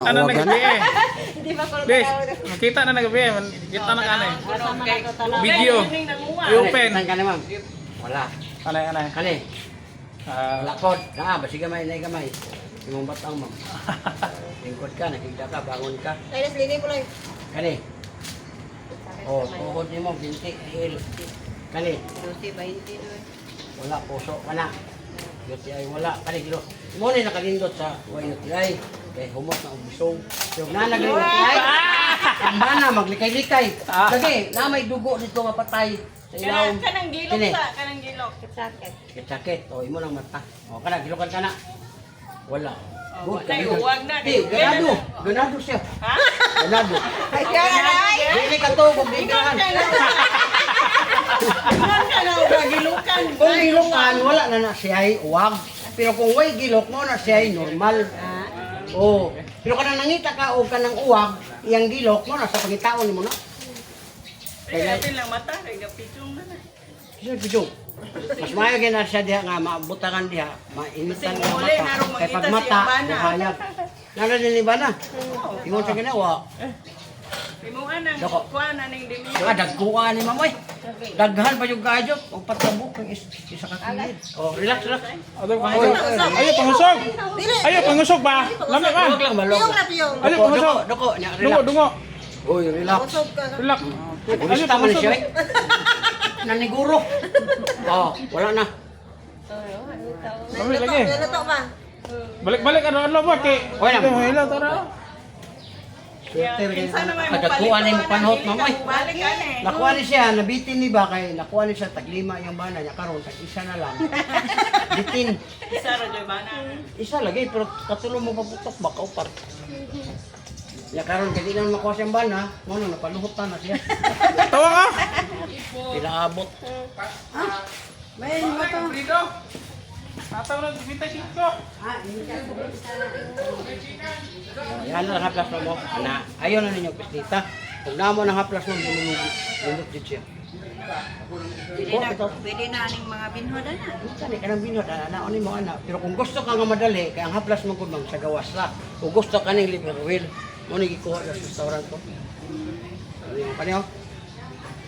Ano na gabi eh. Hindi ba ko Bis, makita na gabi eh. Kita na kanay. Video. I-open. Tan ka naman. Wala. Kanay, kanay. Kani. Ah, Lakod. Basi gamay na gamay. Imong batang ma'am. Lingkod ka, nakita ka, bangon ka. Ay, nas lini ko lang. Kani. Oh, tuhod ni mo, binti, hil. Kani. Duty 20 doon. Wala, puso ka na. UTI wala. Kani, gilo. Mo ni nakalindot sa UTI. Kay humot na ubusong. Yung nanagay UTI. Ang mana, maglikay-likay. Kasi, na may dugo dito mapatay. Sa ilawom. Kanang gilok Kini. sa, kanang gilok. Sakit. Sakit. O, imo lang mata. O, kana, gilukan ka na. Wala. Good, Nay, ganado. huwag na. Di, ganado. Ganado siya. Ha? Ganado. Ay, ay! Dili ka to, kung di ka. Huwag ka na, gilukan. Kung gilukan, wala na na siya ay uwag. Pero kung way gilok mo na siya ay normal. Oh, pero kanang nangita ka o kanang uwag, iyang gilok mo na sa pagitaon mo na. Kaya natin lang mata, kaya gapitong na na. Siya bidyo. Mas mayo na siya diha nga maabutangan diha, mainitan Kasi ang muli, mata. narong Kay makita pag mata, siya bana. buhayag. Nana din ni bana. Ingon sa ginawa. Imuan ang Dako. kuha na ng dimi. Saka dagkuha ni mamoy. Daghan pa yung gadget o patabok ng isa ka kilid. Oh, relax, relax. Ayo pangusog. Ayo pangusog ba? Lami ba? Huwag lang malog. Piyong na piyong. Ayo Doko, pangusog. doko, nya, Dungo, relax. dungo. Uy, relax. Usog ka. Relax. Ayo Ulista man pangusog. siya eh. Naniguro. Oh, wala na. Lami lagi. Ano to ba? Balik-balik ano ba kay. Wala. Hello tara. Kinsa naman mo Kadakuha ni mo panhot, mamoy. Balik ka na eh. Nakuha ni siya, nabitin ni ba kay nakuha ni siya taglima yung bana niya karon tag isa na lang. Bitin. Isa ro joy bana. Isa lagi pero katulong mo paputok baka upar. Ya karon kay di na makuha siyang bana, mo na napaluhutan na siya. Tawa ka. Pinaabot. May mo to. Dito. Ataw na bintay dito. Yan na haplas mo. Ana, ayaw na ninyo pistita. Kung namo ng haplas mo lulog din siya. Pwede na aning mga binhodan na. Kani kanang binod ana ani mo ana. Pero kung gusto ka nga madali kay ang haplas mo kun sa gawas ra. Kung gusto ka ning liver oil, mo ni gikuha sa restaurant ko. Kaniyo.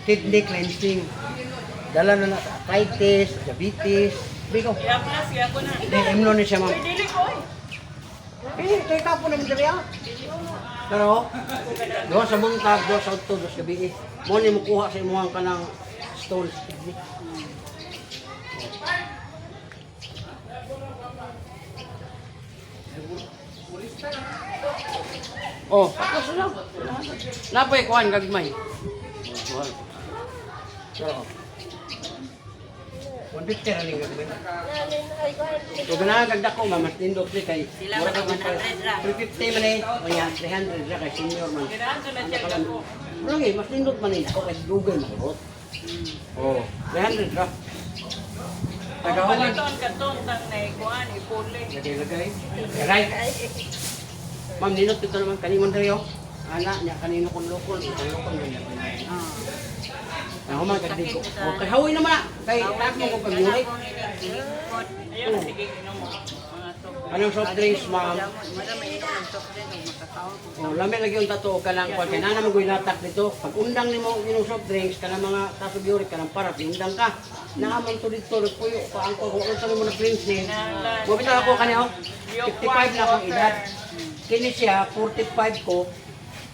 Kidney cleansing. Dala na sa arthritis, diabetes. Bigo. I-aplas kaya ko na. Di emno ni siya ma'am. Uy, dili ko eh. Kay tapo na diri ah. Pero doon sa buntag, doon sa utod, doon sa gabi. Mo ni mo kuha sa imuhang kanang stones kidney. Oh, tapos na. Napoy kuhan gagmay. Oh, so, 150 ra ning gagmay. So ganahan kag dako mamas tindog ni kay mura ka 100 ra. 350 man eh. O yan 300 ra kay senior man. Kailangan ko na check ako. Wala eh, mas tindog man eh. Ako kay Google makurot. Oh, 300 ra. Tagawan. Paliton ka ton tang na ikuan, ipuli. Lagay. Right. Ma'am, ninot ito naman kanimon dayo. Anak niya kanino kon lokol, itong lokol niya. Ako man kagdi ko. Okay, hawi naman na. Kay tag mo ko kagyurik. Ayun na sige inom mo. Mga sok. Anong soft drinks, ma'am? Madami ito ng sok din o makakaon. Oh, lami lagi yung tato kanang kwan kay nana mo natak dito. Pag undang nimo inom soft drinks kanang mga tasog uric kanang para undang ka. Naaman to dito puyo pa ang ko unsa mo na drinks ni. Mo bitaw ako kaniyo. 55 na akong edad. Kini siya 45 ko.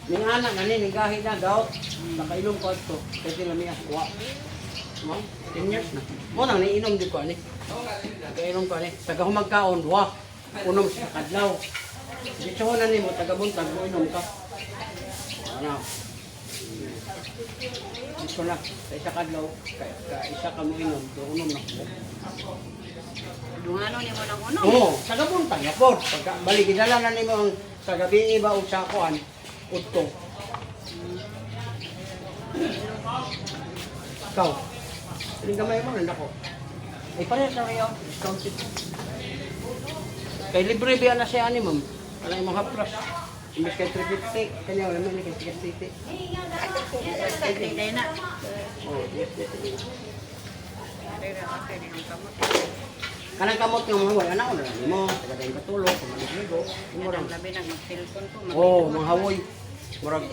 Ning anak na ni gahi na daw. Nakainom ko ito. Kasi lami wa. No? 10 years na. Mo nang niinom di ko ani. Nakainom ko ani. Taga humagkaon wa. Unom sa kadlaw. Dito na nimo taga buntag mo inom ka. Ano? Dito na sa isa kadlaw ka isa ka mo inom do unom na ko. Dungano ni mo ng uno. Oo, taga buntag ya pod. Pagka balik gidala na nimo ang sa gabi iba o sa kuan utto. Ikaw. Hindi gamay mo nandako. Ay pareha sa kayo. Discounted. Kay libre biya na siya ani ma'am. Wala yung mga plus. Imbes kay 350, kanya wala man kay 350. Hindi na. Oh, yes, yes. Pero okay din ang kamot. Kanang kamot nga mga wala na ko na mo, taga tayong katulog, kumaligo, Murang labi na mag-cellphone ko. oh, mga hawoy. Murag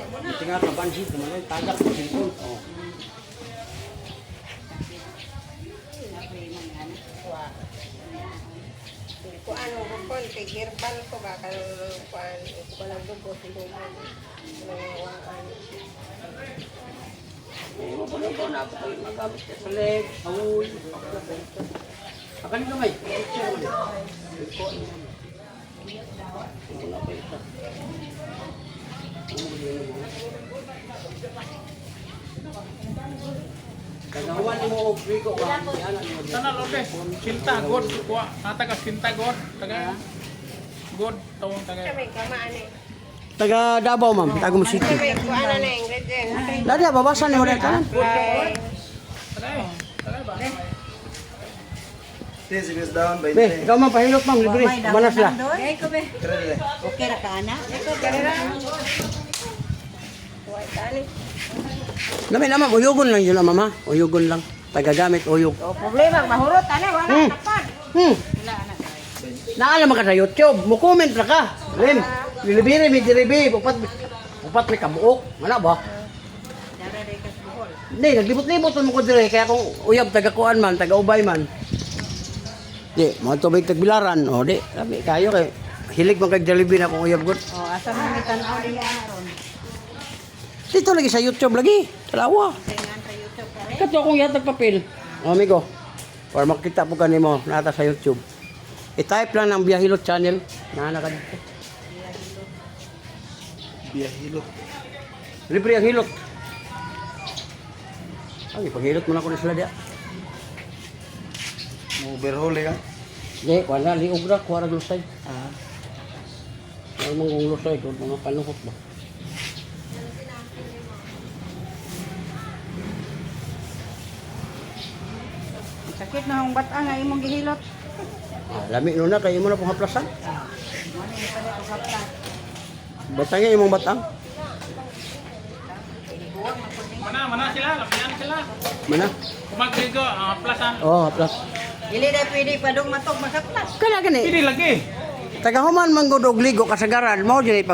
tinga ka bansit, mga tagak ko cellphone. Oh. Kung ano ko po, tigirban ko bakal kuan ko lang dugo siguro. Mo pa na ako kayo magamit sa leg, hawoy. Akan kamay. Kagawan mo og rico ka. Yan ang Sana lobe. Sinta god kuha. Taga sinta god. Taga god tawong taga. Kami kamaan eh. taga Davao ma'am, Tagum City. Kami kuan na na ingredient. Dali babasan ni ulit kan. Ay, Taga. Taga ba? Be, ikaw man pahilot ma'am, libre. Manas la. Gay ko be. Okay ra ka ana? kuan tani. Dami naman uyugon lang yun mama, uyugon lang. Tagagamit uyog. O problema mahurot ani wala Hmm. tapan. Naalam ka sa YouTube, mo comment ra ka. Lim, bilibiri mi diribi, upat mi kabuok. Wala ba? Dara day ka Bohol. Hindi, naglibot-libot mo ko dire kaya kung uyab taga-kuan man, taga-ubay man. Di, mga tubig tagbilaran. O di, sabi kayo kay hilig man kag Jollibee na kung uyab gud. O asa man mi tan-aw dili aron. Dito lagi sa YouTube lagi. Talawa. Tingan sa YouTube ka rin. Kato akong yatag papel. O amigo, para makita po kanimo nata sa YouTube. I-type lang ng Biyahilot channel. Naana ka dito. Biyahilot. Libre ang hilot. Ay, paghilot mo na ko na sila dia. Overhaul ya. Di, wala, liog na, kuha na lusay. Ano mong kong lusay, kung mga panuhot ba? Sakit na ang bata nga imong gihilot. Lami nun na, kayo mo na pong haplasan. Ano ni pa ko kapta. Batangin imong batang. Mana sila, lapian sila. Mana? Kumagrigo, plasan. Oh, haplas. Dili na pwede padung matok makaplas. Kana gani. Pili lagi. Tagahuman man gud og ligo kasagaran, mao dili pag